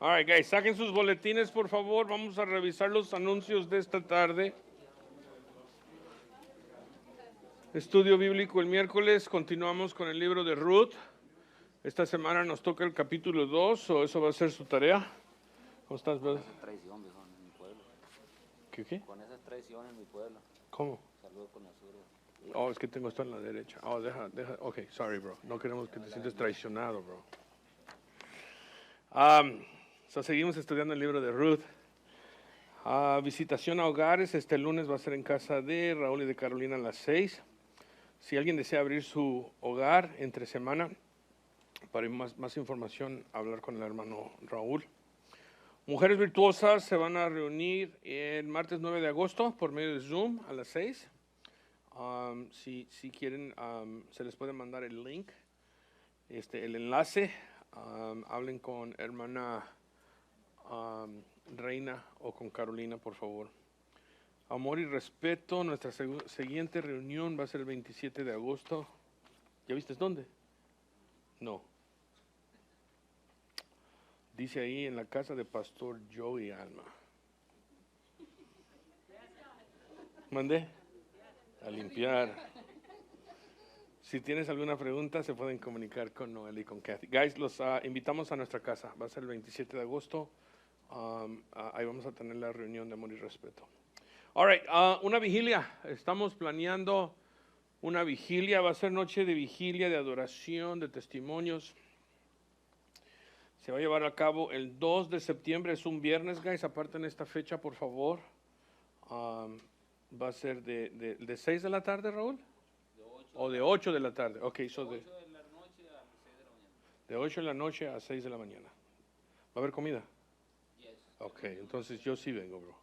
All right, guys, saquen sus boletines, por favor. Vamos a revisar los anuncios de esta tarde. Estudio bíblico el miércoles. Continuamos con el libro de Ruth. Esta semana nos toca el capítulo 2, o eso va a ser su tarea. ¿Cómo estás, brother? Con esa traición, viejo, en mi pueblo. ¿Qué? Con esa traición en mi pueblo. ¿Cómo? Saludos con la zurda. Oh, es que tengo esto en la derecha. Oh, deja. Ok, sorry, bro. No queremos que te sientas traicionado, bro. Seguimos estudiando el libro de Ruth. Visitación a hogares. Este lunes va a ser en casa de Raúl y de Carolina a las 6. Si alguien desea abrir su hogar entre semana, para más información, hablar con el hermano Raúl. Mujeres Virtuosas se van a reunir el martes 9 de agosto por medio de Zoom a las 6. Si quieren, se les puede mandar el link, el enlace. Hablen con hermana Reina o con Carolina, por favor. Amor y respeto. Nuestra siguiente reunión va a ser el 27 de agosto. ¿Ya viste dónde? No. Dice ahí en la casa de Pastor Joey Alma. ¿Mandé? A limpiar. Si tienes alguna pregunta, se pueden comunicar con Noel y con Kathy. Guys, los invitamos a nuestra casa. Va a ser el 27 de agosto. Ahí vamos a tener la reunión de amor y respeto. All right, una vigilia. Estamos planeando una vigilia. Va a ser noche de vigilia, de adoración, de testimonios. Se va a llevar a cabo el 2 de septiembre. Es un viernes, guys. Aparten esta fecha, por favor. Va a ser de 6 de la tarde, Raúl. O de 8 de la tarde. Ok, so de 8 de la noche a 6 de la mañana. De 8 de la noche a 6 de la mañana. ¿Va a haber comida? Yes. Ok, entonces yo sí vengo, bro.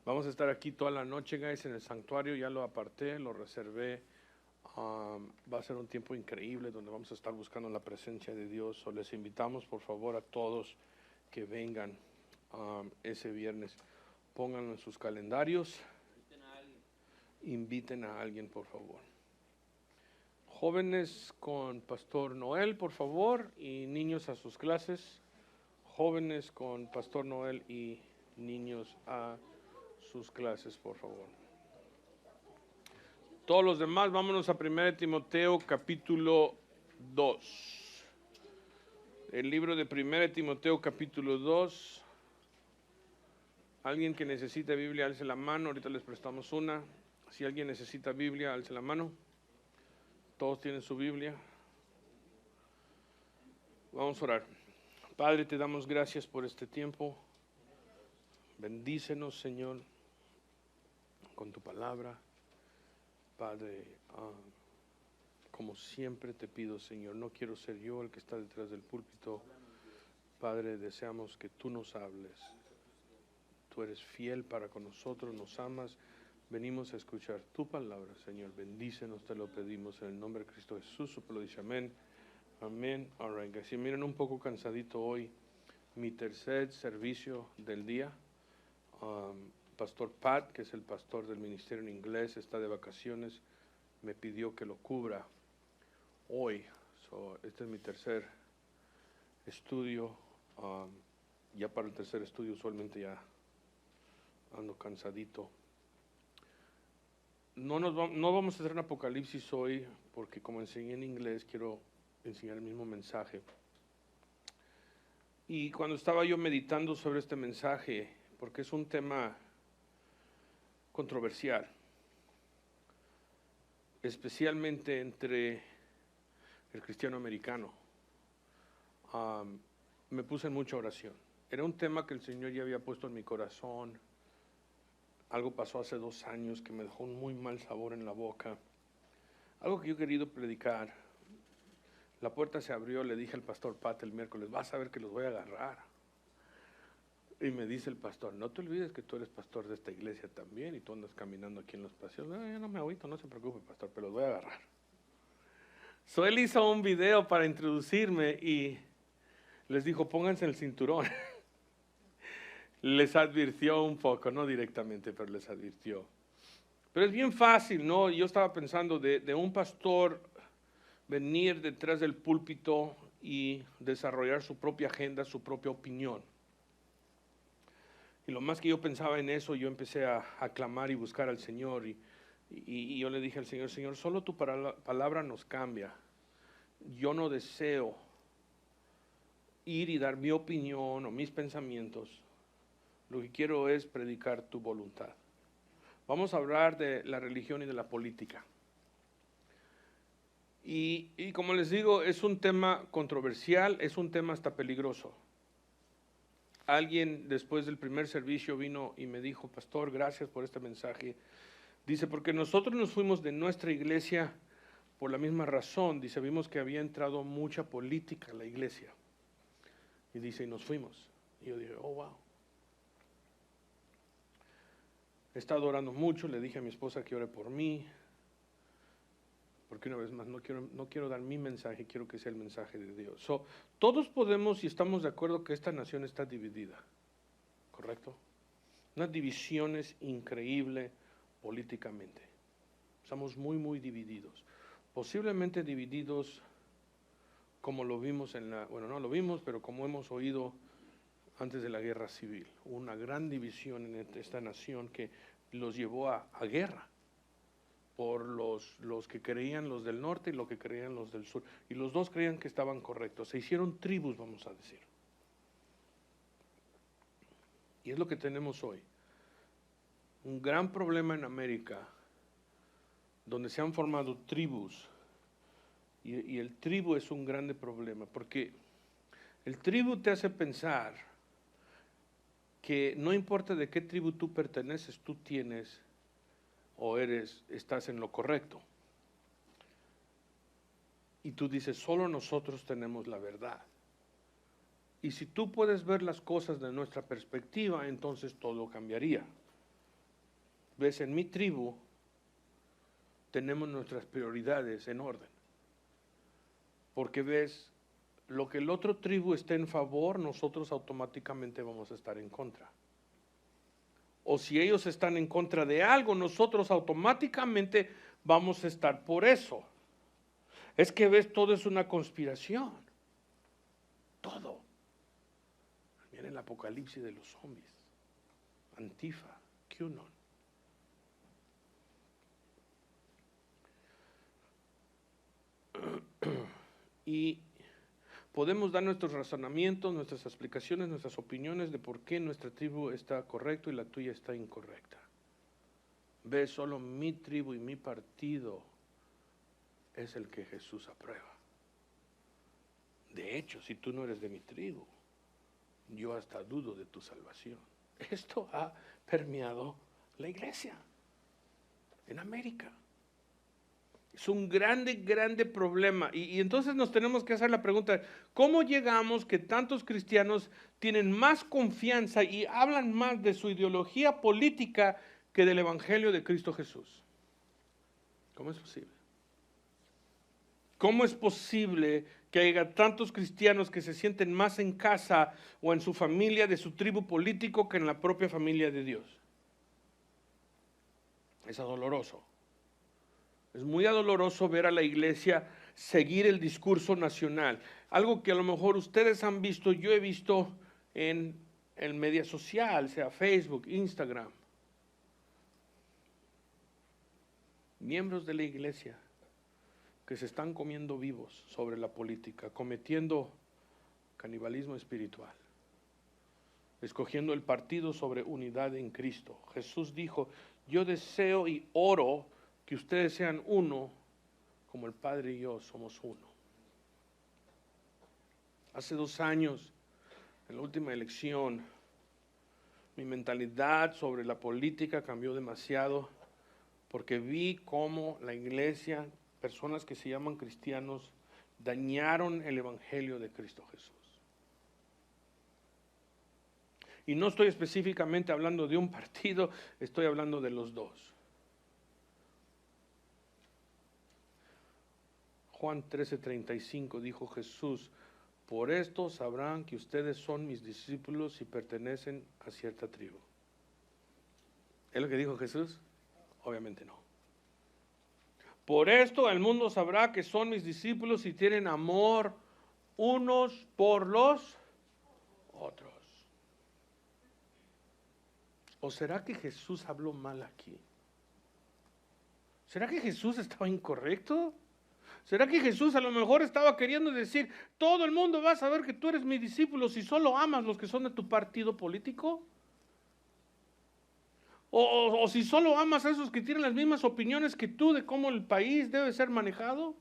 Vamos a estar aquí toda la noche, guys, en el santuario. Ya lo aparté, lo reservé. Va a ser un tiempo increíble donde vamos a estar buscando la presencia de Dios. So les invitamos, por favor, a todos que vengan ese viernes. Pónganlo en sus calendarios. Inviten a alguien, por favor. Jóvenes con Pastor Noel, por favor, y niños a sus clases. Jóvenes con Pastor Noel y niños a sus clases, por favor. Todos los demás, vámonos a 1 Timoteo capítulo 2. El libro de 1 Timoteo capítulo 2. Alguien que necesite Biblia, alce la mano. Ahorita les prestamos una. Si alguien necesita Biblia, alce la mano. Todos tienen su Biblia. Vamos a orar. Padre, te damos gracias por este tiempo. Bendícenos, Señor, con tu palabra. Padre, como siempre te pido, Señor, no quiero ser yo el que está detrás del púlpito. Padre, deseamos que tú nos hables. Tú eres fiel para con nosotros, nos amas. Venimos a escuchar tu palabra, Señor. Bendícenos, te lo pedimos en el nombre de Cristo Jesús. Su lo dice amén. Amén. All right, guys. Si miren un poco cansadito hoy, mi tercer servicio del día. Pastor Pat, que es el pastor del ministerio en inglés, está de vacaciones. Me pidió que lo cubra hoy. Este es mi tercer estudio. Ya para el tercer estudio usualmente ya ando cansadito. No vamos a hacer un apocalipsis hoy, porque como enseñé en inglés, quiero enseñar el mismo mensaje. Y cuando estaba yo meditando sobre este mensaje, porque es un tema controversial, especialmente entre el cristiano americano, me puse en mucha oración. Era un tema que el Señor ya había puesto en mi corazón. Algo pasó hace 2 años que me dejó un muy mal sabor en la boca. Algo que yo he querido predicar. La puerta se abrió, le dije al pastor Pat el miércoles, vas a ver que los voy a agarrar. Y me dice el pastor, no te olvides que tú eres pastor de esta iglesia también y tú andas caminando aquí en los paseos. No, yo no me agüito, no se preocupe, pastor, pero los voy a agarrar. Él hizo un video para introducirme y les dijo, pónganse el cinturón. Les advirtió un poco, no directamente, pero les advirtió. Pero es bien fácil, ¿no? Yo estaba pensando de un pastor venir detrás del púlpito y desarrollar su propia agenda, su propia opinión. Y lo más que yo pensaba en eso, yo empecé a clamar y buscar al Señor. Y yo le dije al Señor, Señor, solo tu palabra nos cambia. Yo no deseo ir y dar mi opinión o mis pensamientos. Lo que quiero es predicar tu voluntad. Vamos a hablar de la religión y de la política. Y como les digo, es un tema controversial, es un tema hasta peligroso. Alguien después del primer servicio vino y me dijo, pastor, gracias por este mensaje. Dice, porque nosotros nos fuimos de nuestra iglesia por la misma razón. Dice, vimos que había entrado mucha política en la iglesia. Y dice, y nos fuimos. Y yo dije, oh, wow. He estado orando mucho, le dije a mi esposa que ore por mí. Porque una vez más, no quiero dar mi mensaje, quiero que sea el mensaje de Dios. Todos podemos y estamos de acuerdo que esta nación está dividida, ¿correcto? Una división es increíble políticamente. Estamos muy, muy divididos. Posiblemente divididos como lo vimos bueno, no lo vimos, pero como hemos oído antes de la guerra civil. Una gran división en esta nación que los llevó a guerra. Por los que creían los del norte y los que creían los del sur. Y los dos creían que estaban correctos. Se hicieron tribus, vamos a decir. Y es lo que tenemos hoy. Un gran problema en América, donde se han formado tribus. Y el tribu es un grande problema, porque el tribu te hace pensar que no importa de qué tribu tú perteneces, tú tienes o estás en lo correcto. Y tú dices, solo nosotros tenemos la verdad. Y si tú puedes ver las cosas de nuestra perspectiva, entonces todo cambiaría. Ves, en mi tribu tenemos nuestras prioridades en orden. Porque ves, lo que el otro tribu esté en favor, nosotros automáticamente vamos a estar en contra. O si ellos están en contra de algo, nosotros automáticamente vamos a estar por eso. Es que ves, todo es una conspiración. Todo. Miren el apocalipsis de los zombies. Antifa, QAnon. Y podemos dar nuestros razonamientos, nuestras explicaciones, nuestras opiniones de por qué nuestra tribu está correcta y la tuya está incorrecta. Ve, solo mi tribu y mi partido es el que Jesús aprueba. De hecho, si tú no eres de mi tribu, yo hasta dudo de tu salvación. Esto ha permeado la iglesia en América. Es un grande problema. Y entonces nos tenemos que hacer la pregunta, ¿cómo llegamos que tantos cristianos tienen más confianza y hablan más de su ideología política que del Evangelio de Cristo Jesús? ¿Cómo es posible? ¿Cómo es posible que haya tantos cristianos que se sienten más en casa o en su familia de su tribu político que en la propia familia de Dios? Es doloroso. Es muy doloroso ver a la iglesia seguir el discurso nacional. Algo que a lo mejor ustedes han visto, yo he visto en el media social, sea Facebook, Instagram. Miembros de la iglesia que se están comiendo vivos sobre la política, cometiendo canibalismo espiritual, escogiendo el partido sobre unidad en Cristo. Jesús dijo, yo deseo y oro que ustedes sean uno, como el Padre y yo somos uno. Hace 2 años, en la última elección, mi mentalidad sobre la política cambió demasiado, porque vi cómo la iglesia, personas que se llaman cristianos, dañaron el Evangelio de Cristo Jesús. Y no estoy específicamente hablando de un partido, estoy hablando de los dos. Juan 13:35 dijo Jesús, por esto sabrán que ustedes son mis discípulos y pertenecen a cierta tribu. ¿Es lo que dijo Jesús? Obviamente no. Por esto el mundo sabrá que son mis discípulos y tienen amor unos por los otros. ¿O será que Jesús habló mal aquí? ¿Será que Jesús estaba incorrecto? ¿Será que Jesús a lo mejor estaba queriendo decir, todo el mundo va a saber que tú eres mi discípulo si solo amas los que son de tu partido político? ¿O si solo amas a esos que tienen las mismas opiniones que tú de cómo el país debe ser manejado?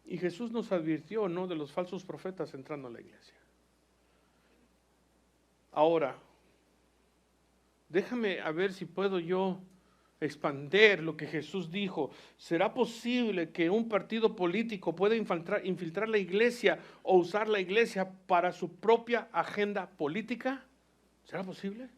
Y Jesús nos advirtió, ¿no?, de los falsos profetas entrando a la iglesia. Ahora, déjame a ver si puedo yo expander lo que Jesús dijo. ¿Será posible que un partido político pueda infiltrar la iglesia o usar la iglesia para su propia agenda política? ¿Será posible?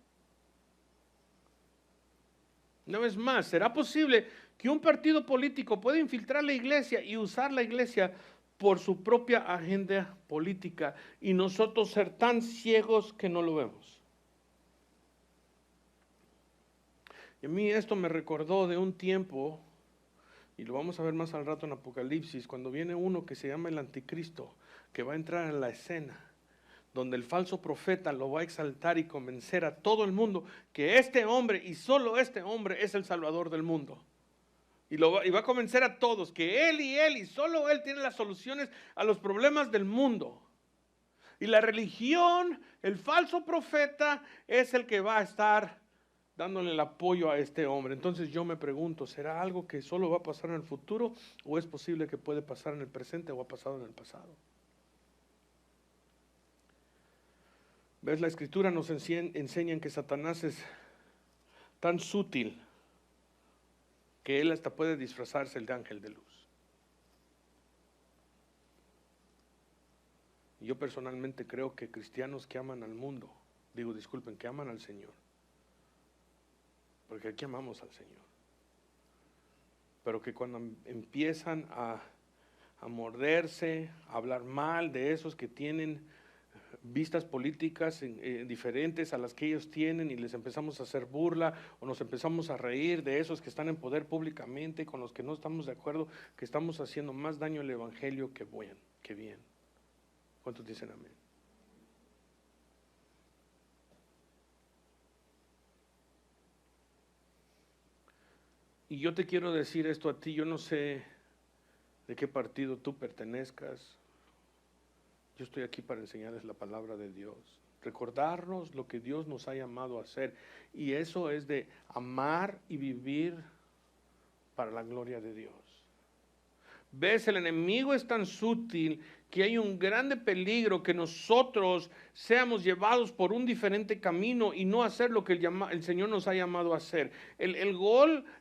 Una vez más, ¿será posible que un partido político pueda infiltrar la iglesia y usar la iglesia por su propia agenda política y nosotros ser tan ciegos que no lo vemos? Y a mí esto me recordó de un tiempo, y lo vamos a ver más al rato en Apocalipsis, cuando viene uno que se llama el Anticristo, que va a entrar en la escena, donde el falso profeta lo va a exaltar y convencer a todo el mundo que este hombre y solo este hombre es el Salvador del mundo. Y va a convencer a todos que él y solo él tiene las soluciones a los problemas del mundo. Y la religión, el falso profeta, es el que va a estar dándole el apoyo a este hombre. Entonces yo me pregunto, ¿será algo que solo va a pasar en el futuro o es posible que puede pasar en el presente o ha pasado en el pasado? ¿Ves? La escritura nos enseña que Satanás es tan sutil que él hasta puede disfrazarse de ángel de luz. Y yo personalmente creo que cristianos que aman al mundo, que aman al Señor, porque aquí amamos al Señor, pero que cuando empiezan a morderse, a hablar mal de esos que tienen vistas políticas diferentes a las que ellos tienen y les empezamos a hacer burla o nos empezamos a reír de esos que están en poder públicamente con los que no estamos de acuerdo, que estamos haciendo más daño al evangelio que bien. ¿Cuántos dicen amén? Y yo te quiero decir esto a ti, yo no sé de qué partido tú pertenezcas. Yo estoy aquí para enseñarles la palabra de Dios, recordarnos lo que Dios nos ha llamado a hacer. Y eso es de amar y vivir para la gloria de Dios. ¿Ves? El enemigo es tan sutil que hay un grande peligro que nosotros seamos llevados por un diferente camino y no hacer lo que el Señor nos ha llamado a hacer.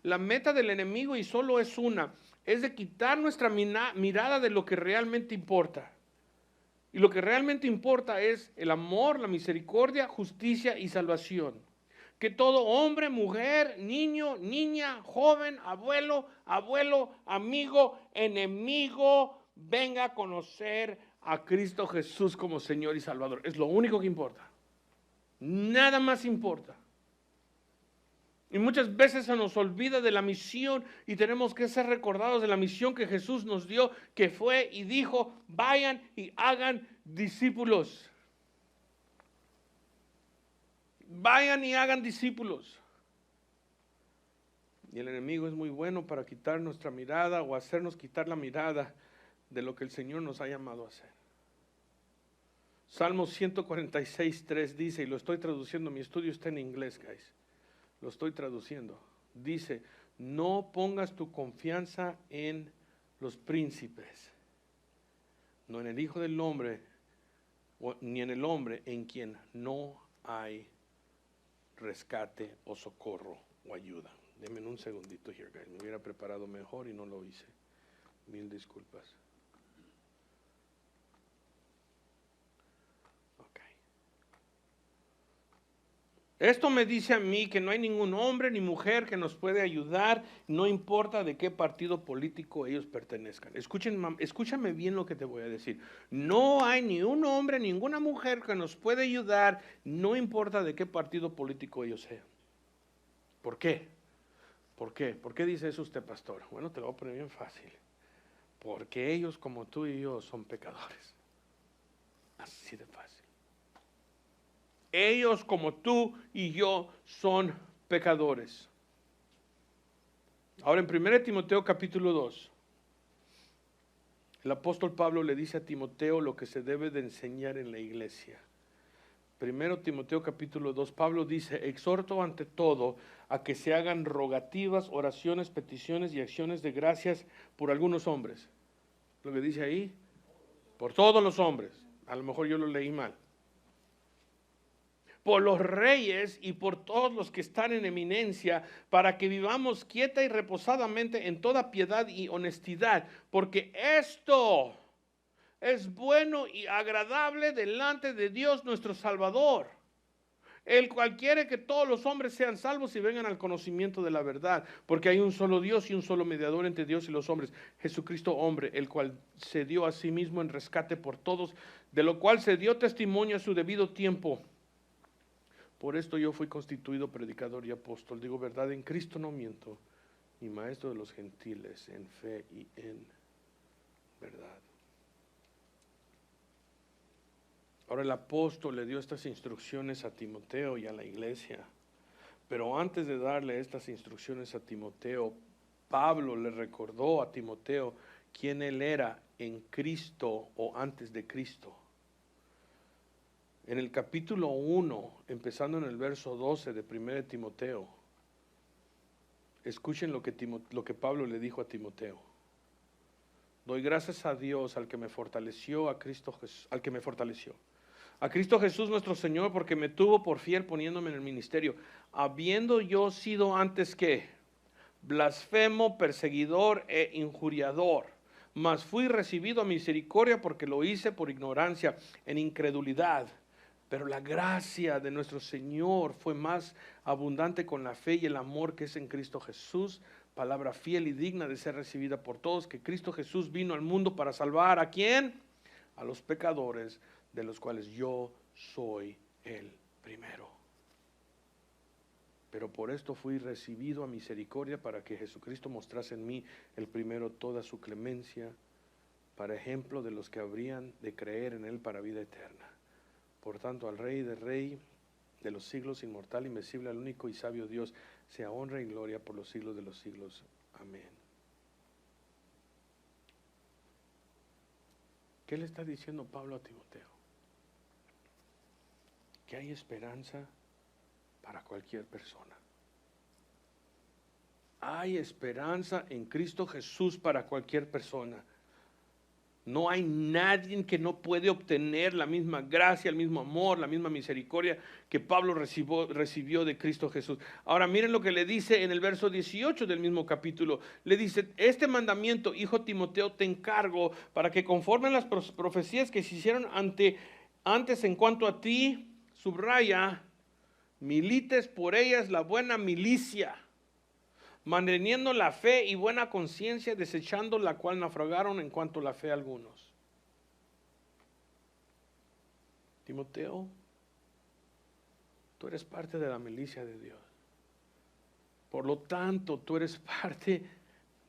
La meta del enemigo, y solo es una, es de quitar nuestra mirada de lo que realmente importa. Y lo que realmente importa es el amor, la misericordia, justicia y salvación. Que todo hombre, mujer, niño, niña, joven, abuelo, amigo, enemigo, venga a conocer a Cristo Jesús como Señor y Salvador. Es lo único que importa. Nada más importa. Y muchas veces se nos olvida de la misión y tenemos que ser recordados de la misión que Jesús nos dio, que fue y dijo, vayan y hagan discípulos. Vayan y hagan discípulos. Y el enemigo es muy bueno para quitar nuestra mirada o hacernos quitar la mirada de lo que el Señor nos ha llamado a hacer. Salmo 146:3 dice, y lo estoy traduciendo, mi estudio está en inglés, guys. Lo estoy traduciendo. Dice, no pongas tu confianza en los príncipes, no en el Hijo del Hombre, ni en el hombre en quien no hay rescate o socorro o ayuda. Denme un segundito here, guys. Me hubiera preparado mejor y no lo hice. Mil disculpas. Ok. Esto me dice a mí que no hay ningún hombre ni mujer que nos puede ayudar, no importa de qué partido político ellos pertenezcan. Escúchame bien lo que te voy a decir. No hay ni un hombre, ninguna mujer que nos puede ayudar, no importa de qué partido político ellos sean. ¿Por qué? ¿Por qué? ¿Por qué dice eso usted, pastor? Bueno, te lo voy a poner bien fácil. Porque ellos como tú y yo son pecadores. Así de fácil. Ellos como tú y yo son pecadores. Ahora en 1 Timoteo capítulo 2, el apóstol Pablo le dice a Timoteo lo que se debe de enseñar en la iglesia. 1 Timoteo capítulo 2, Pablo dice: exhorto ante todo a que se hagan rogativas, oraciones, peticiones y acciones de gracias por algunos hombres. Lo que dice ahí, por todos los hombres. A lo mejor yo lo leí mal. Por los reyes y por todos los que están en eminencia, para que vivamos quieta y reposadamente en toda piedad y honestidad, porque esto es bueno y agradable delante de Dios nuestro Salvador, el cual quiere que todos los hombres sean salvos y vengan al conocimiento de la verdad, porque hay un solo Dios y un solo mediador entre Dios y los hombres, Jesucristo hombre, el cual se dio a sí mismo en rescate por todos, de lo cual se dio testimonio a su debido tiempo. Por esto yo fui constituido predicador y apóstol, digo verdad en Cristo, no miento, y maestro de los gentiles en fe y en verdad. Ahora el apóstol le dio estas instrucciones a Timoteo y a la iglesia, pero antes de darle estas instrucciones a Timoteo, Pablo le recordó a Timoteo quién él era en Cristo o antes de Cristo. En el capítulo 1, empezando en el verso 12 de 1 Timoteo, escuchen lo que Pablo le dijo a Timoteo. Doy gracias a Dios al que me fortaleció, a Cristo Jesús, al que me fortaleció. A Cristo Jesús nuestro Señor, porque me tuvo por fiel poniéndome en el ministerio, habiendo yo sido antes que blasfemo, perseguidor e injuriador, mas fui recibido a misericordia porque lo hice por ignorancia, en incredulidad. Pero la gracia de nuestro Señor fue más abundante con la fe y el amor que es en Cristo Jesús, palabra fiel y digna de ser recibida por todos, que Cristo Jesús vino al mundo para salvar ¿a quién? A los pecadores, de los cuales yo soy el primero. Pero por esto fui recibido a misericordia, para que Jesucristo mostrase en mí el primero toda su clemencia, para ejemplo de los que habrían de creer en él para vida eterna. Por tanto, al Rey de los siglos, inmortal, invencible, al único y sabio Dios, sea honra y gloria por los siglos de los siglos. Amén. ¿Qué le está diciendo Pablo a Timoteo? Que hay esperanza para cualquier persona. Hay esperanza en Cristo Jesús para cualquier persona. No hay nadie que no puede obtener la misma gracia, el mismo amor, la misma misericordia que Pablo recibió de Cristo Jesús. Ahora miren lo que le dice en el verso 18 del mismo capítulo. Le dice: este mandamiento, hijo Timoteo, te encargo para que conforme a las profecías que se hicieron antes en cuanto a ti, subraya, milites por ellas la buena milicia, manteniendo la fe y buena conciencia, desechando la cual naufragaron en cuanto a la fe algunos. Timoteo, tú eres parte de la milicia de Dios. Por lo tanto, tú eres parte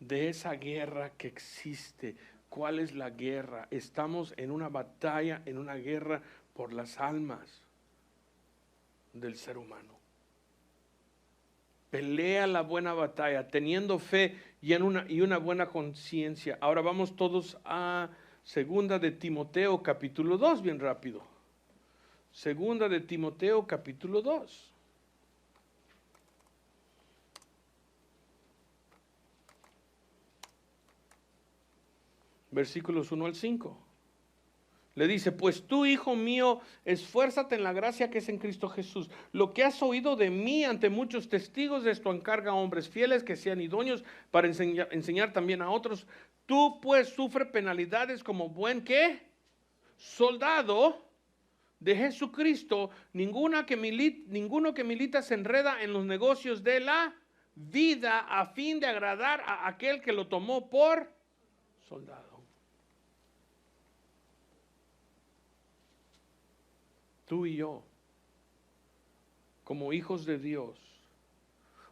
de esa guerra que existe. ¿Cuál es la guerra? Estamos en una batalla, en una guerra por las almas del ser humano. Pelea la buena batalla, teniendo fe y una buena conciencia. Ahora vamos todos a Segunda de Timoteo capítulo 2, bien rápido. Segunda de Timoteo capítulo 2. Versículos 1 al 5. Le dice: pues tú, hijo mío, esfuérzate en la gracia que es en Cristo Jesús. Lo que has oído de mí ante muchos testigos, de esto encarga a hombres fieles que sean idóneos para enseñar también a otros. Tú pues sufre penalidades como buen ¿qué? Soldado de Jesucristo. Ninguno que milita se enreda en los negocios de la vida a fin de agradar a aquel que lo tomó por soldado. Tú y yo, como hijos de Dios,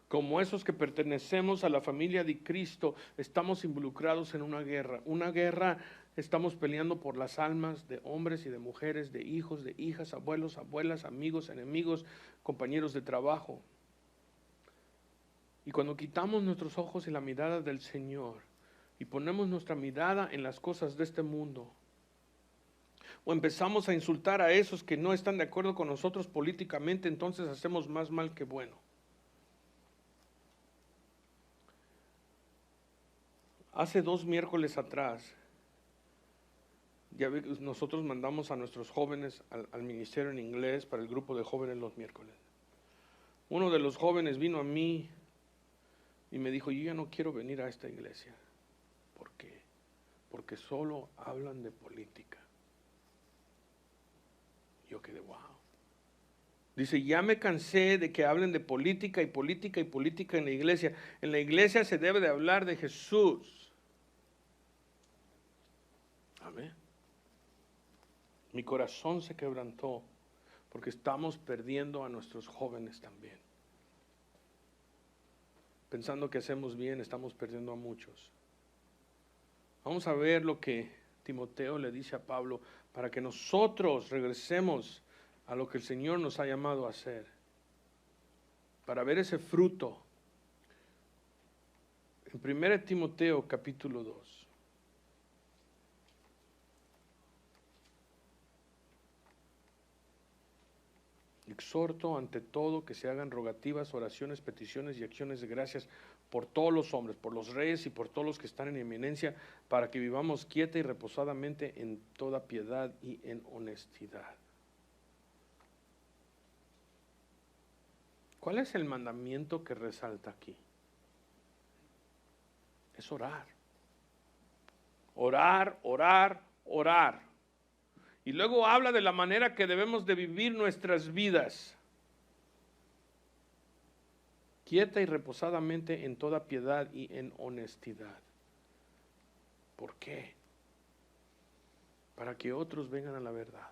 como esos que pertenecemos a la familia de Cristo, estamos involucrados en una guerra. Una guerra, estamos peleando por las almas de hombres y de mujeres, de hijos, de hijas, abuelos, abuelas, amigos, enemigos, compañeros de trabajo. Y cuando quitamos nuestros ojos y la mirada del Señor y ponemos nuestra mirada en las cosas de este mundo, o empezamos a insultar a esos que no están de acuerdo con nosotros políticamente, entonces hacemos más mal que bueno. Hace 2 miércoles atrás, ya nosotros mandamos a nuestros jóvenes al ministerio en inglés para el grupo de jóvenes los miércoles. Uno de los jóvenes vino a mí y me dijo, yo ya no quiero venir a esta iglesia. ¿Por qué? Porque solo hablan de política. Yo quedé, wow. Dice, ya me cansé de que hablen de política y política y política en la iglesia. En la iglesia se debe de hablar de Jesús. Amén. Mi corazón se quebrantó porque estamos perdiendo a nuestros jóvenes también. Pensando que hacemos bien, estamos perdiendo a muchos. Vamos a ver lo que Timoteo le dice a Pablo para que nosotros regresemos a lo que el Señor nos ha llamado a hacer. Para ver ese fruto. En 1 Timoteo capítulo 2. Exhorto ante todo que se hagan rogativas, oraciones, peticiones y acciones de gracias por todos los hombres, por los reyes y por todos los que están en eminencia, para que vivamos quieta y reposadamente en toda piedad y en honestidad. ¿Cuál es el mandamiento que resalta aquí? Es orar. Orar, orar, orar. Y luego habla de la manera que debemos de vivir nuestras vidas. Quieta y reposadamente en toda piedad y en honestidad. ¿Por qué? Para que otros vengan a la verdad.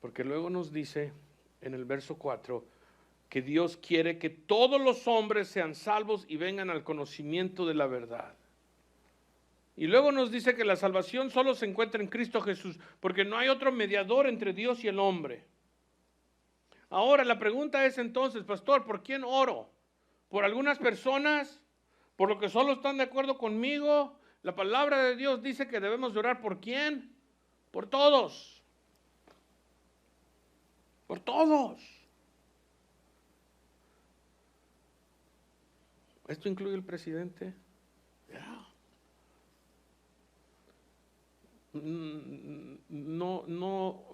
Porque luego nos dice en el verso 4 que Dios quiere que todos los hombres sean salvos y vengan al conocimiento de la verdad. Y luego nos dice que la salvación solo se encuentra en Cristo Jesús, porque no hay otro mediador entre Dios y el hombre. Ahora la pregunta es entonces, pastor, ¿por quién oro? ¿Por algunas personas? ¿Por lo que solo están de acuerdo conmigo? La palabra de Dios dice que debemos de orar ¿por quién? Por todos. Por todos. ¿Esto incluye el presidente? No,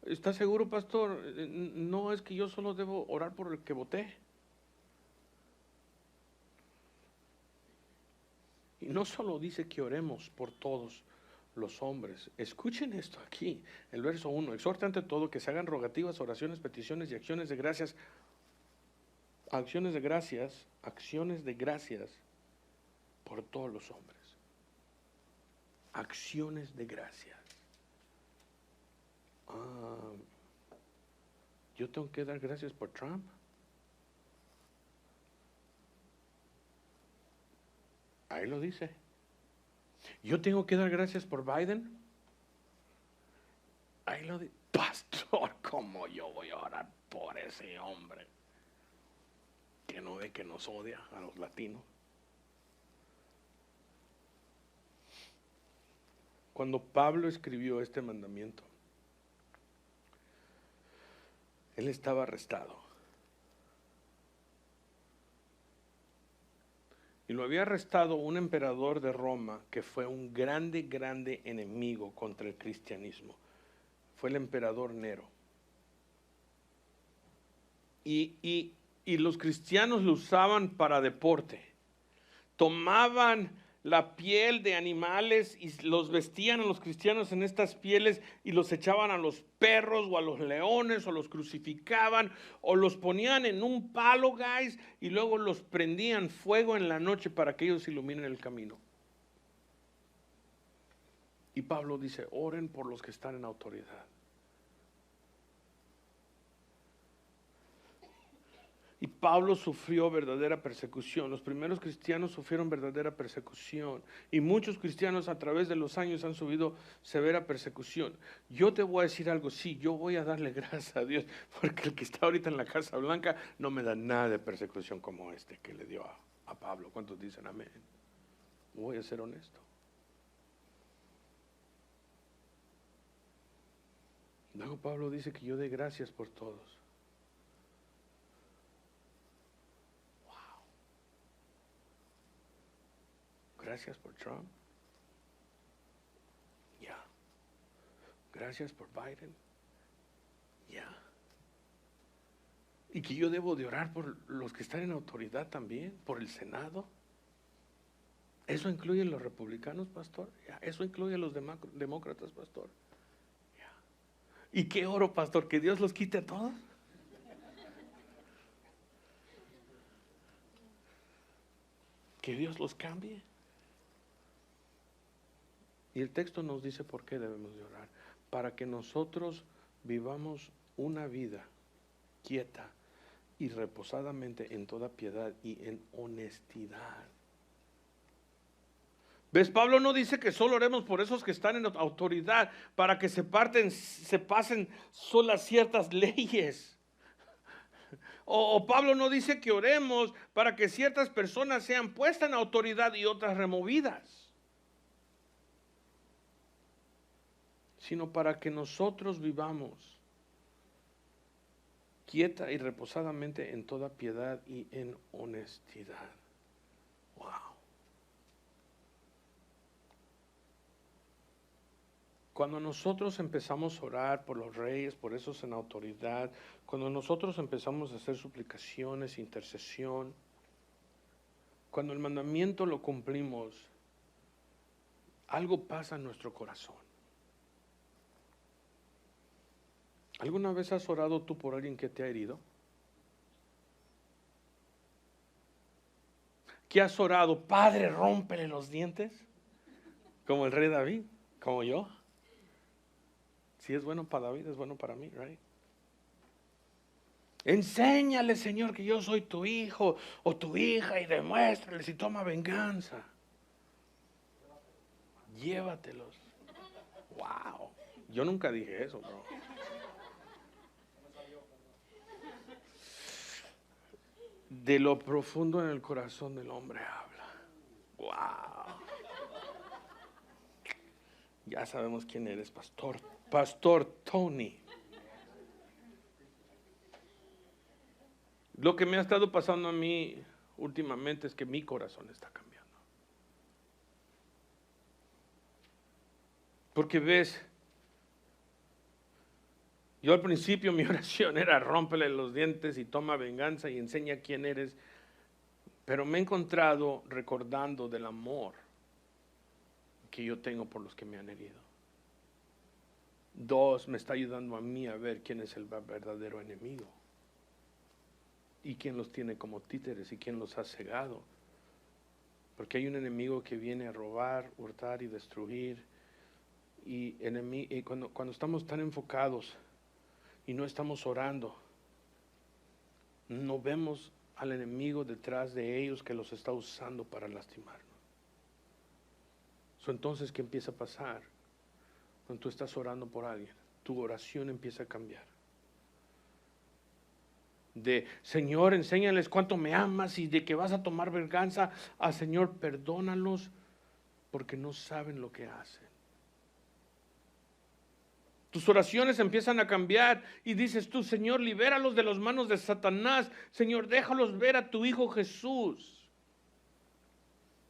¿está seguro, pastor? No es que yo solo debo orar por el que voté. Y no solo dice que oremos por todos los hombres. Escuchen esto aquí, el verso 1. Exhorta ante todo que se hagan rogativas, oraciones, peticiones y acciones de gracias. Acciones de gracias por todos los hombres. Acciones de gracias. Yo tengo que dar gracias por Trump. Ahí lo dice. Yo tengo que dar gracias por Biden. Ahí lo dice. Pastor, ¿cómo yo voy a orar por ese hombre que no ve que nos odia a los latinos? Cuando Pablo escribió este mandamiento, él estaba arrestado. Y lo había arrestado un emperador de Roma que fue un grande enemigo contra el cristianismo. Fue el emperador Nero. Y los cristianos lo usaban para deporte. Tomaban la piel de animales y los vestían a los cristianos en estas pieles y los echaban a los perros o a los leones o los crucificaban o los ponían en un palo, guys, y luego los prendían fuego en la noche para que ellos iluminen el camino. Y Pablo dice, oren por los que están en autoridad. Y Pablo sufrió verdadera persecución. Los primeros cristianos sufrieron verdadera persecución. Y muchos cristianos a través de los años han sufrido severa persecución. Yo te voy a decir algo, sí, yo voy a darle gracias a Dios, porque el que está ahorita en la Casa Blanca no me da nada de persecución como este que le dio a Pablo. ¿Cuántos dicen amén? Voy a ser honesto. Luego Pablo dice que yo dé gracias por todos. Gracias por Trump. Ya. Gracias por Biden. Ya. Y que yo debo de orar por los que están en autoridad también, por el Senado. ¿Eso incluye a los republicanos, pastor? Ya. ¿Eso incluye a los demócratas, pastor? Ya. ¿Y qué oro, pastor? ¿Que Dios los quite a todos? ¿Que Dios los cambie? Y el texto nos dice por qué debemos de orar. Para que nosotros vivamos una vida quieta y reposadamente en toda piedad y en honestidad. ¿Ves? Pablo no dice que solo oremos por esos que están en autoridad, para que se pasen solas ciertas leyes. O Pablo no dice que oremos para que ciertas personas sean puestas en autoridad y otras removidas, sino para que nosotros vivamos quieta y reposadamente en toda piedad y en honestidad. Wow. Cuando nosotros empezamos a orar por los reyes, por esos en autoridad, cuando nosotros empezamos a hacer suplicaciones, intercesión, cuando el mandamiento lo cumplimos, algo pasa en nuestro corazón. ¿Alguna vez has orado tú por alguien que te ha herido? ¿Qué has orado? Padre, rómpele los dientes. Como el rey David, como yo. Si es bueno para David, es bueno para mí, right? Enséñale, Señor, que yo soy tu hijo o tu hija y demuéstrale si toma venganza. Llévatelos. Wow. Yo nunca dije eso, bro. De lo profundo en el corazón del hombre habla. Wow. Ya sabemos quién eres, pastor. Pastor Tony. Lo que me ha estado pasando a mí últimamente es que mi corazón está cambiando. Porque ves, yo al principio mi oración era rómpele los dientes y toma venganza y enseña quién eres. Pero me he encontrado recordando del amor que yo tengo por los que me han herido. Dos, me está ayudando a mí a ver quién es el verdadero enemigo. Y quién los tiene como títeres y quién los ha cegado. Porque hay un enemigo que viene a robar, hurtar y destruir. Y cuando estamos tan enfocados y no estamos orando, no vemos al enemigo detrás de ellos que los está usando para lastimarnos. Entonces, ¿qué empieza a pasar? Cuando tú estás orando por alguien, tu oración empieza a cambiar. De Señor, enséñales cuánto me amas y de que vas a tomar venganza, a Señor, perdónalos porque no saben lo que hacen. Tus oraciones empiezan a cambiar y dices tú, Señor, libéralos de las manos de Satanás. Señor, déjalos ver a tu Hijo Jesús.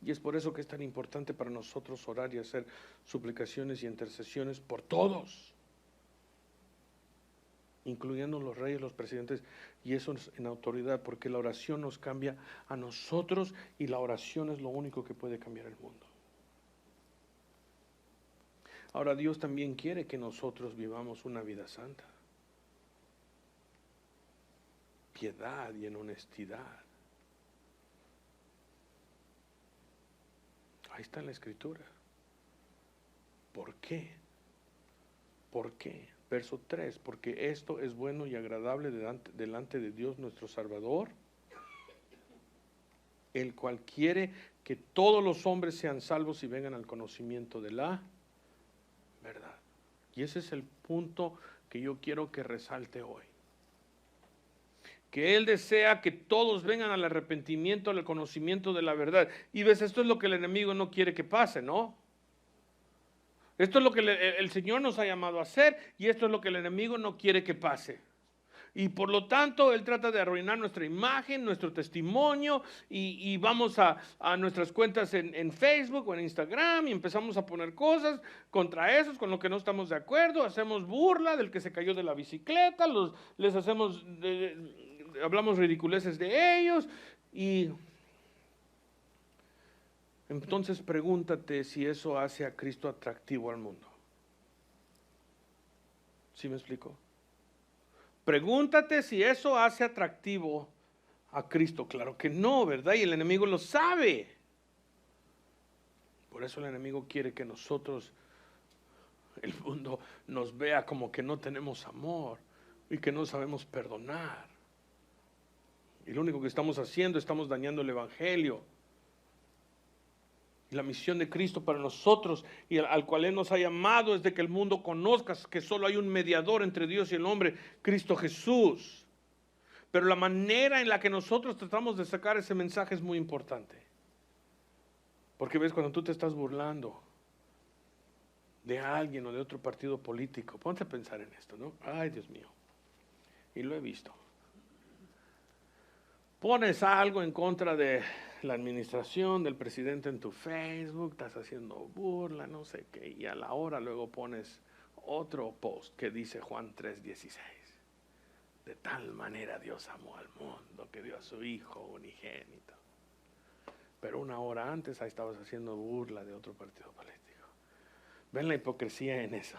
Y es por eso que es tan importante para nosotros orar y hacer suplicaciones y intercesiones por todos, incluyendo los reyes, los presidentes, y eso es en autoridad, porque la oración nos cambia a nosotros y la oración es lo único que puede cambiar el mundo. Ahora, Dios también quiere que nosotros vivamos una vida santa, piedad y en honestidad. Ahí está en la Escritura. ¿Por qué? ¿Por qué? Verso 3, porque esto es bueno y agradable delante de Dios nuestro Salvador, el cual quiere que todos los hombres sean salvos y vengan al conocimiento de la verdad. Y ese es el punto que yo quiero que resalte hoy. Que Él desea que todos vengan al arrepentimiento, al conocimiento de la verdad. Y ves, esto es lo que el enemigo no quiere que pase, ¿no? Esto es lo que el Señor nos ha llamado a hacer y esto es lo que el enemigo no quiere que pase. Y por lo tanto, Él trata de arruinar nuestra imagen, nuestro testimonio y vamos a nuestras cuentas en Facebook o en Instagram y empezamos a poner cosas contra esos con lo que no estamos de acuerdo, hacemos burla del que se cayó de la bicicleta, les hacemos, hablamos ridiculeces de ellos y entonces pregúntate si eso hace a Cristo atractivo al mundo. ¿Sí me explico? Pregúntate si eso hace atractivo a Cristo. Claro que no, ¿verdad? Y el enemigo lo sabe. Por eso el enemigo quiere que nosotros, el mundo, nos vea como que no tenemos amor y que no sabemos perdonar. Y lo único que estamos haciendo, estamos dañando el evangelio. Y la misión de Cristo para nosotros y al cual Él nos ha llamado es de que el mundo conozca que solo hay un mediador entre Dios y el hombre, Cristo Jesús. Pero la manera en la que nosotros tratamos de sacar ese mensaje es muy importante. Porque ves, cuando tú te estás burlando de alguien o de otro partido político, ponte a pensar en esto, ¿no? Ay, Dios mío. Y lo he visto. Pones algo en contra de la administración, del presidente en tu Facebook, estás haciendo burla, no sé qué, y a la hora luego pones otro post que dice Juan 3:16. De tal manera Dios amó al mundo que dio a su Hijo unigénito. Pero una hora antes ahí estabas haciendo burla de otro partido político. ¿Ven la hipocresía en eso?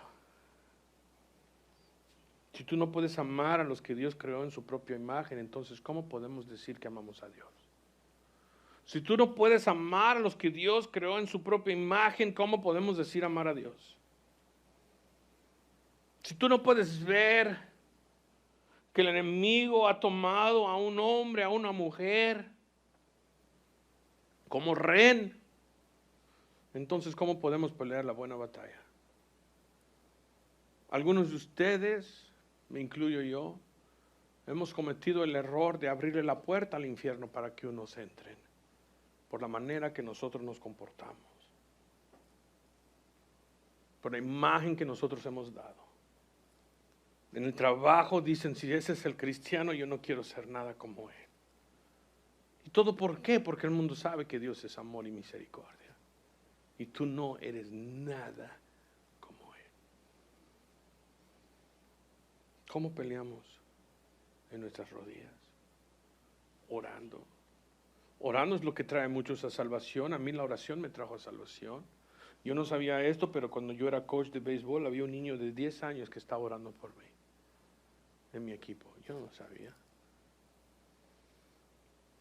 Si tú no puedes amar a los que Dios creó en su propia imagen, entonces ¿cómo podemos decir que amamos a Dios? Si tú no puedes amar a los que Dios creó en su propia imagen, ¿cómo podemos decir amar a Dios? Si tú no puedes ver que el enemigo ha tomado a un hombre, a una mujer, como rehén, entonces ¿cómo podemos pelear la buena batalla? Algunos de ustedes, me incluyo yo, hemos cometido el error de abrirle la puerta al infierno para que unos entren, por la manera que nosotros nos comportamos, por la imagen que nosotros hemos dado. En el trabajo dicen, si ese es el cristiano, yo no quiero ser nada como él. ¿Y todo por qué? Porque el mundo sabe que Dios es amor y misericordia. Y tú no eres nada como Él. ¿Cómo peleamos? En nuestras rodillas. Orando. Orando es lo que trae a muchos a salvación. A mí la oración me trajo a salvación. Yo no sabía esto, pero cuando yo era coach de béisbol, había un niño de 10 años que estaba orando por mí. En mi equipo. Yo no lo sabía.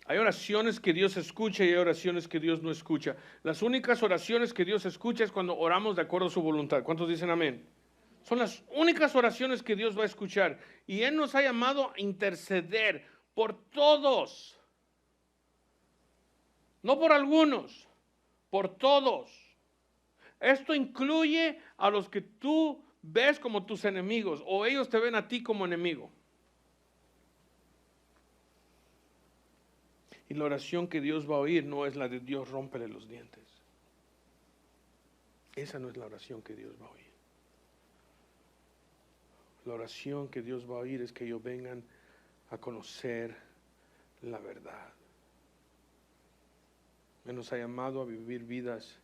Hay oraciones que Dios escucha y hay oraciones que Dios no escucha. Las únicas oraciones que Dios escucha es cuando oramos de acuerdo a su voluntad. ¿Cuántos dicen amén? Son las únicas oraciones que Dios va a escuchar. Y Él nos ha llamado a interceder por todos. No por algunos, por todos. Esto incluye a los que tú ves como tus enemigos o ellos te ven a ti como enemigo. Y la oración que Dios va a oír no es la de Dios, rómpele los dientes. Esa no es la oración que Dios va a oír. La oración que Dios va a oír es que ellos vengan a conocer la verdad. Él nos ha llamado a vivir vidas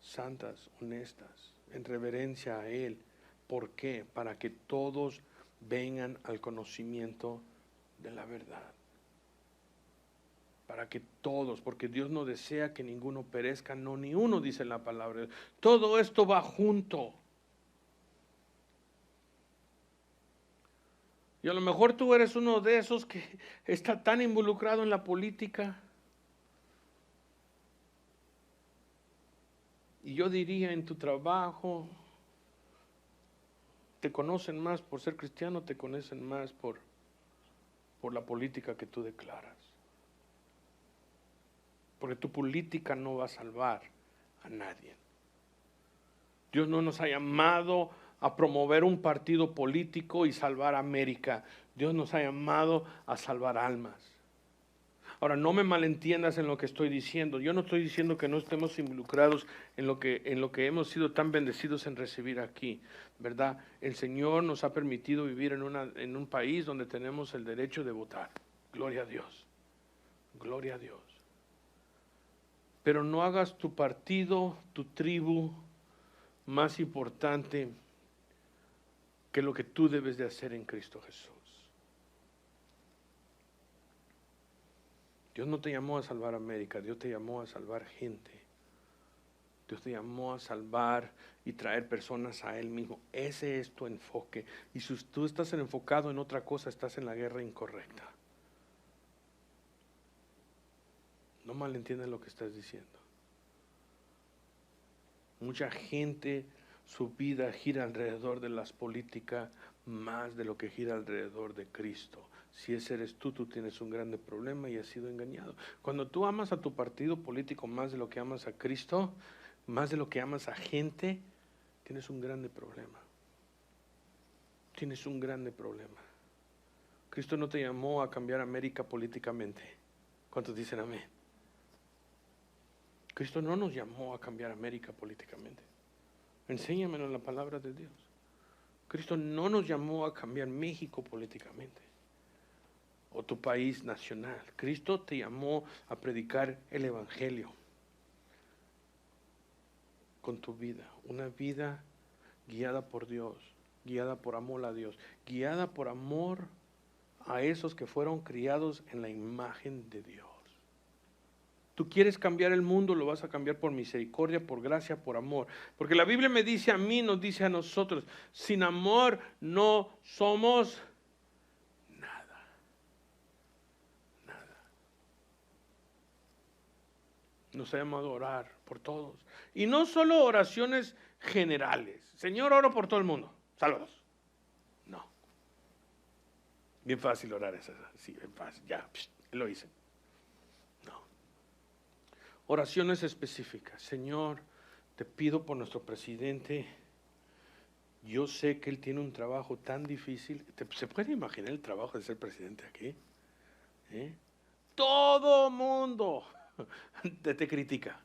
santas, honestas, en reverencia a Él. ¿Por qué? Para que todos vengan al conocimiento de la verdad. Para que todos, porque Dios no desea que ninguno perezca, no, ni uno, dice la palabra. Todo esto va junto. Y a lo mejor tú eres uno de esos que está tan involucrado en la política. Y yo diría en tu trabajo, te conocen más por ser cristiano, te conocen más por la política que tú declaras. porque tu política no va a salvar a nadie. Dios no nos ha llamado a promover un partido político y salvar a América. Dios nos ha llamado a salvar almas. Ahora, no me malentiendas en lo que estoy diciendo. Yo no estoy diciendo que no estemos involucrados en lo que hemos sido tan bendecidos en recibir aquí, ¿verdad? El Señor nos ha permitido vivir en un país donde tenemos el derecho de votar. Gloria a Dios. Gloria a Dios. Pero no hagas tu partido, tu tribu, más importante que lo que tú debes de hacer en Cristo Jesús. Dios no te llamó a salvar a América, Dios te llamó a salvar gente. Dios te llamó a salvar y traer personas a Él mismo. Ese es tu enfoque. Y si tú estás enfocado en otra cosa, estás en la guerra incorrecta. No malentiendas lo que estás diciendo. Mucha gente, su vida gira alrededor de las políticas más de lo que gira alrededor de Cristo. Si ese eres tú, tú tienes un grande problema y has sido engañado. Cuando tú amas a tu partido político más de lo que amas a Cristo, más de lo que amas a gente, tienes un grande problema. Tienes un grande problema. Cristo no te llamó a cambiar América políticamente. ¿Cuántos dicen amén? Cristo no nos llamó a cambiar América políticamente. Enséñamelo en la palabra de Dios. Cristo no nos llamó a cambiar México políticamente o tu país nacional. Cristo te llamó a predicar el Evangelio con tu vida, una vida guiada por Dios, guiada por amor a Dios, guiada por amor a esos que fueron criados en la imagen de Dios. Tú quieres cambiar el mundo, lo vas a cambiar por misericordia, por gracia, por amor. Porque la Biblia me dice a mí, nos dice a nosotros, sin amor no somos nada. Nada. Nos ha llamado a orar por todos. Y no solo oraciones generales. Señor, oro por todo el mundo. Saludos. No. Bien fácil orar esa. Sí, bien fácil. Ya, lo hice. Oraciones específicas. Señor, te pido por nuestro presidente. Yo sé que él tiene un trabajo tan difícil. ¿Se puede imaginar el trabajo de ser presidente aquí? Todo mundo te critica.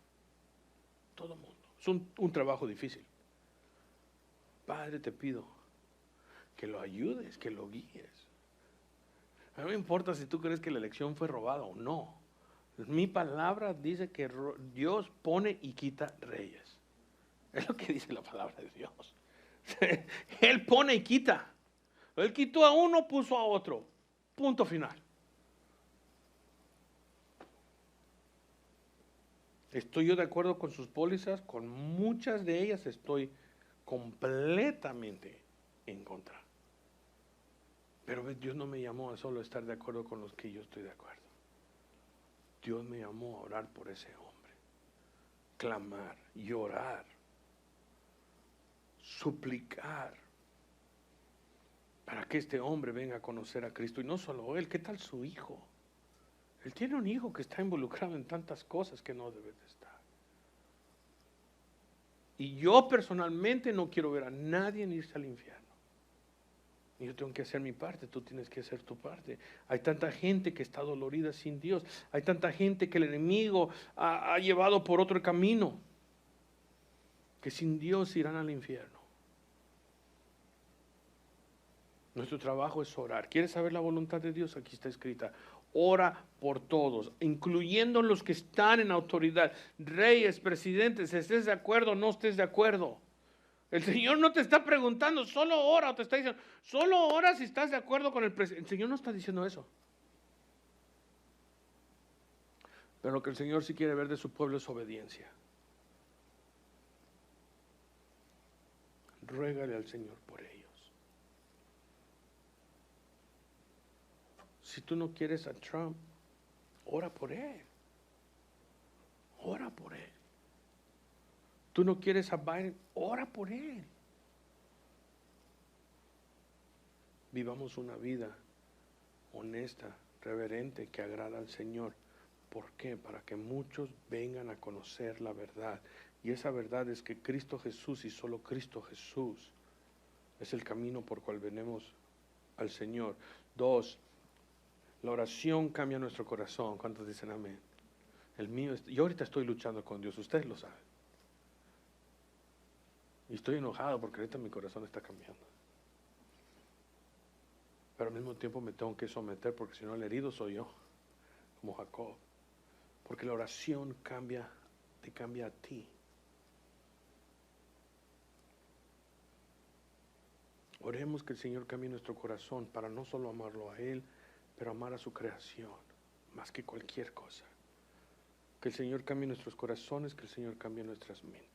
Todo mundo. Es un trabajo difícil. Padre, te pido que lo ayudes, que lo guíes. A mí no me importa si tú crees que la elección fue robada o no. Mi palabra dice que Dios pone y quita reyes. Es lo que dice la palabra de Dios. Él pone y quita. Él quitó a uno, puso a otro. Punto final. ¿Estoy yo de acuerdo con sus pólizas? Con muchas de ellas estoy completamente en contra. Pero Dios no me llamó a solo estar de acuerdo con los que yo estoy de acuerdo. Dios me llamó a orar por ese hombre, clamar, llorar, suplicar para que este hombre venga a conocer a Cristo. Y no solo él, ¿qué tal su hijo? Él tiene un hijo que está involucrado en tantas cosas que no debe de estar. Y yo personalmente no quiero ver a nadie irse al infierno. Yo tengo que hacer mi parte, tú tienes que hacer tu parte. Hay tanta gente que está dolorida sin Dios. Hay tanta gente que el enemigo ha llevado por otro camino, que sin Dios irán al infierno. Nuestro trabajo es orar. ¿Quieres saber la voluntad de Dios? Aquí está escrita. Ora por todos, incluyendo los que están en autoridad. Reyes, presidentes, estés de acuerdo o no estés de acuerdo. El Señor no te está preguntando, solo ora, o te está diciendo, solo ora si estás de acuerdo con el presidente. El Señor no está diciendo eso. Pero lo que el Señor sí quiere ver de su pueblo es obediencia. Ruégale al Señor por ellos. Si tú no quieres a Trump, ora por él. Ora por él. Tú no quieres a Biden, ora por él. Vivamos una vida honesta, reverente, que agrada al Señor, ¿Por qué? Para que muchos vengan a conocer la verdad. Y esa verdad es que Cristo Jesús y solo Cristo Jesús es el camino por cual venimos al Señor. 2, la oración cambia nuestro corazón. ¿Cuántos dicen amén? El mío, yo ahorita estoy luchando con Dios, ustedes lo saben. Y estoy enojado porque ahorita mi corazón está cambiando. Pero al mismo tiempo me tengo que someter porque si no el herido soy yo, como Jacob. Porque la oración te cambia a ti. Oremos que el Señor cambie nuestro corazón para no solo amarlo a Él, pero amar a su creación, más que cualquier cosa. Que el Señor cambie nuestros corazones, que el Señor cambie nuestras mentes.